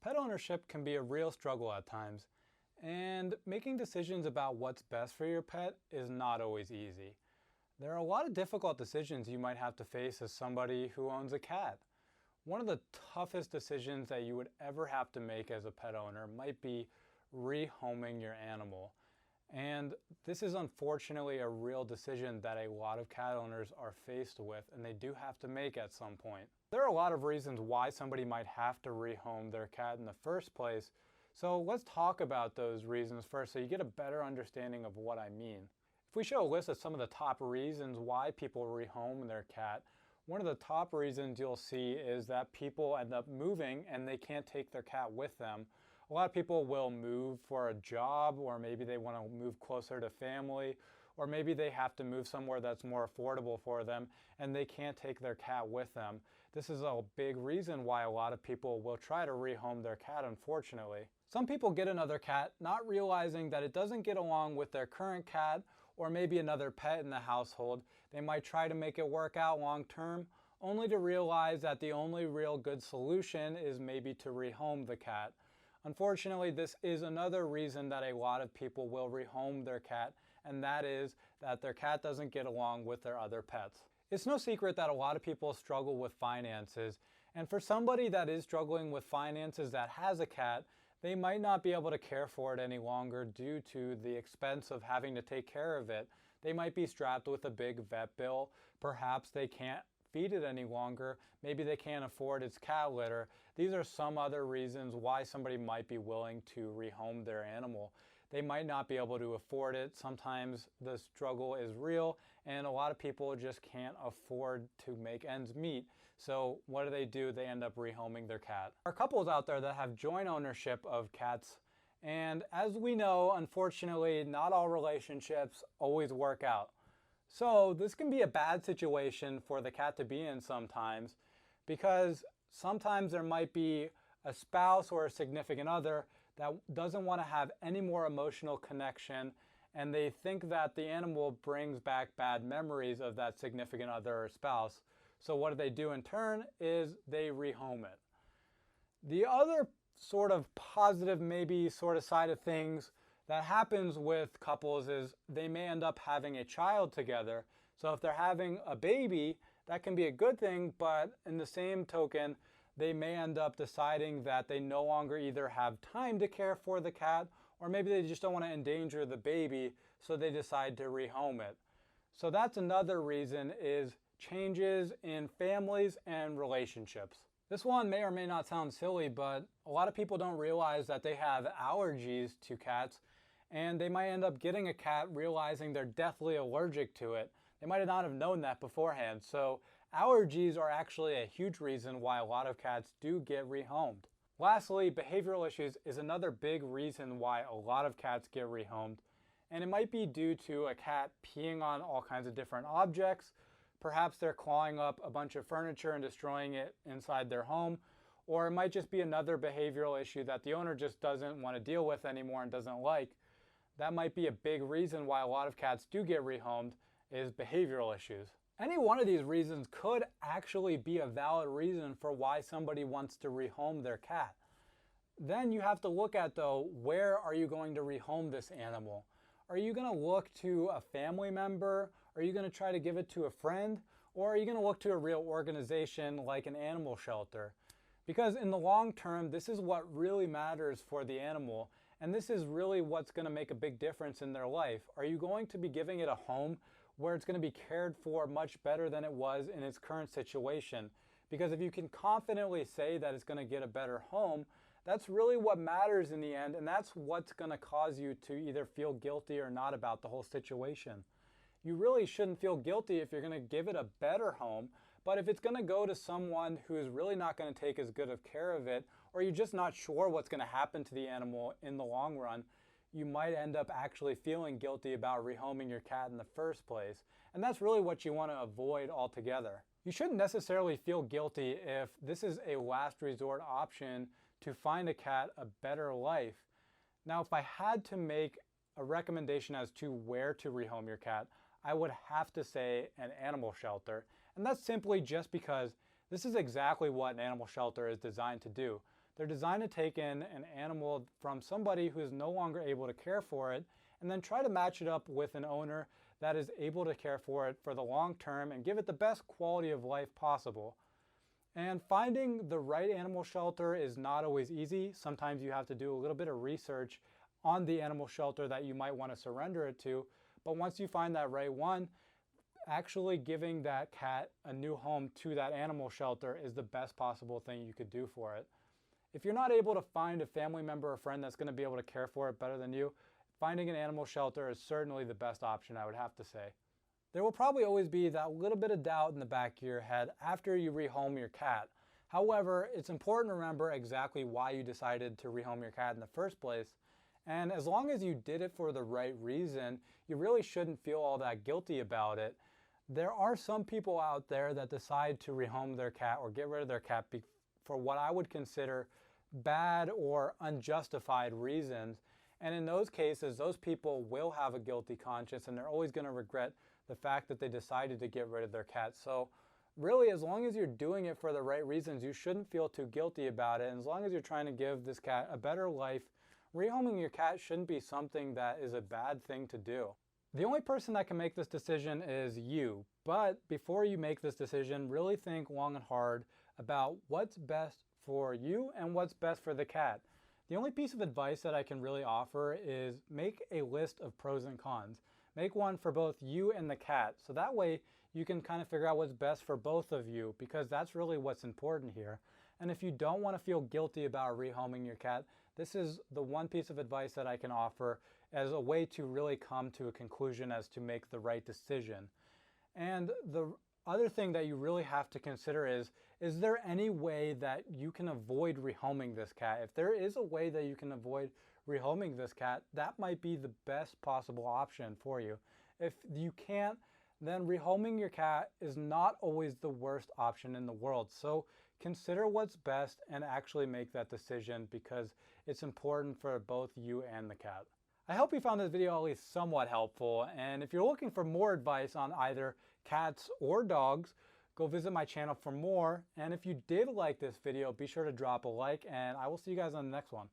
Pet ownership can be a real struggle at times, and making decisions about what's best for your pet is not always easy. There are a lot of difficult decisions you might have to face as somebody who owns a cat. One of the toughest decisions that you would ever have to make as a pet owner might be rehoming your animal. And this is unfortunately a real decision that a lot of cat owners are faced with, and they do have to make at some point. There are a lot of reasons why somebody might have to rehome their cat in the first place, so let's talk about those reasons first so you get a better understanding of what I mean. If we show a list of some of the top reasons why people rehome their cat, one of the top reasons you'll see is that people end up moving and they can't take their cat with them. A lot of people will move for a job, or maybe they want to move closer to family, or maybe they have to move somewhere that's more affordable for them and they can't take their cat with them. This is a big reason why a lot of people will try to rehome their cat, unfortunately. Some people get another cat not realizing that it doesn't get along with their current cat or maybe another pet in the household. They might try to make it work out long term, only to realize that the only real good solution is maybe to rehome the cat. Unfortunately, this is another reason that a lot of people will rehome their cat, and that is that their cat doesn't get along with their other pets. It's no secret that a lot of people struggle with finances, and for somebody that is struggling with finances that has a cat, they might not be able to care for it any longer due to the expense of having to take care of it. They might be strapped with a big vet bill. Perhaps they can't feed it any longer. Maybe they can't afford its cat litter. These are some other reasons why somebody might be willing to rehome their animal. They might not be able to afford it. Sometimes the struggle is real and a lot of people just can't afford to make ends meet. So what do? They end up rehoming their cat. There are couples out there that have joint ownership of cats, and as we know, unfortunately, not all relationships always work out. So this can be a bad situation for the cat to be in sometimes, because sometimes there might be a spouse or a significant other that doesn't want to have any more emotional connection, and they think that the animal brings back bad memories of that significant other or spouse. So what do in turn is they rehome it. The other sort of positive maybe sort of side of things that happens with couples is they may end up having a child together. So if they're having a baby, that can be a good thing, but in the same token, they may end up deciding that they no longer either have time to care for the cat, or maybe they just don't want to endanger the baby, so they decide to rehome it. So that's another reason, is changes in families and relationships. This one may or may not sound silly, but a lot of people don't realize that they have allergies to cats, and they might end up getting a cat realizing they're deathly allergic to it. They might not have known that beforehand. So allergies are actually a huge reason why a lot of cats do get rehomed. Lastly, behavioral issues is another big reason why a lot of cats get rehomed, and it might be due to a cat peeing on all kinds of different objects. Perhaps they're clawing up a bunch of furniture and destroying it inside their home, or it might just be another behavioral issue that the owner just doesn't want to deal with anymore and doesn't like. That might be a big reason why a lot of cats do get rehomed, is behavioral issues. Any one of these reasons could actually be a valid reason for why somebody wants to rehome their cat. Then you have to look at, though, where are you going to rehome this animal? Are you going to look to a family member? Are you going to try to give it to a friend? Or are you going to look to a real organization like an animal shelter? Because in the long term, this is what really matters for the animal, and this is really what's going to make a big difference in their life. Are you going to be giving it a home where it's going to be cared for much better than it was in its current situation? Because if you can confidently say that it's going to get a better home, that's really what matters in the end, and that's what's going to cause you to either feel guilty or not about the whole situation. You really shouldn't feel guilty if you're going to give it a better home, but if it's going to go to someone who is really not going to take as good of care of it, or you're just not sure what's going to happen to the animal in the long run, you might end up actually feeling guilty about rehoming your cat in the first place. And that's really what you want to avoid altogether. You shouldn't necessarily feel guilty if this is a last resort option to find a cat a better life. Now, if I had to make a recommendation as to where to rehome your cat, I would have to say an animal shelter. And that's simply just because this is exactly what an animal shelter is designed to do. They're designed to take in an animal from somebody who is no longer able to care for it and then try to match it up with an owner that is able to care for it for the long term and give it the best quality of life possible. And finding the right animal shelter is not always easy. Sometimes you have to do a little bit of research on the animal shelter that you might want to surrender it to. But once you find that right one, actually giving that cat a new home to that animal shelter is the best possible thing you could do for it. If you're not able to find a family member or friend that's going to be able to care for it better than you, finding an animal shelter is certainly the best option, I would have to say. There will probably always be that little bit of doubt in the back of your head after you rehome your cat. However, it's important to remember exactly why you decided to rehome your cat in the first place. And as long as you did it for the right reason, you really shouldn't feel all that guilty about it. There are some people out there that decide to rehome their cat or get rid of their cat for what I would consider bad or unjustified reasons. And in those cases, those people will have a guilty conscience and they're always going to regret the fact that they decided to get rid of their cat. So really, as long as you're doing it for the right reasons, you shouldn't feel too guilty about it. And as long as you're trying to give this cat a better life, rehoming your cat shouldn't be something that is a bad thing to do. The only person that can make this decision is you. But before you make this decision, really think long and hard about what's best for you and what's best for the cat. The only piece of advice that I can really offer is make a list of pros and cons. Make one for both you and the cat, so that way you can kind of figure out what's best for both of you, because that's really what's important here. And if you don't want to feel guilty about rehoming your cat, this is the one piece of advice that I can offer as a way to really come to a conclusion as to make the right decision. And the other thing that you really have to consider is there any way that you can avoid rehoming this cat? If there is a way that you can avoid rehoming this cat, that might be the best possible option for you. If you can't, then rehoming your cat is not always the worst option in the world. So consider what's best and actually make that decision, because it's important for both you and the cat. I hope you found this video at least somewhat helpful, and if you're looking for more advice on either cats or dogs, go visit my channel for more. And if you did like this video, be sure to drop a like, and I will see you guys on the next one.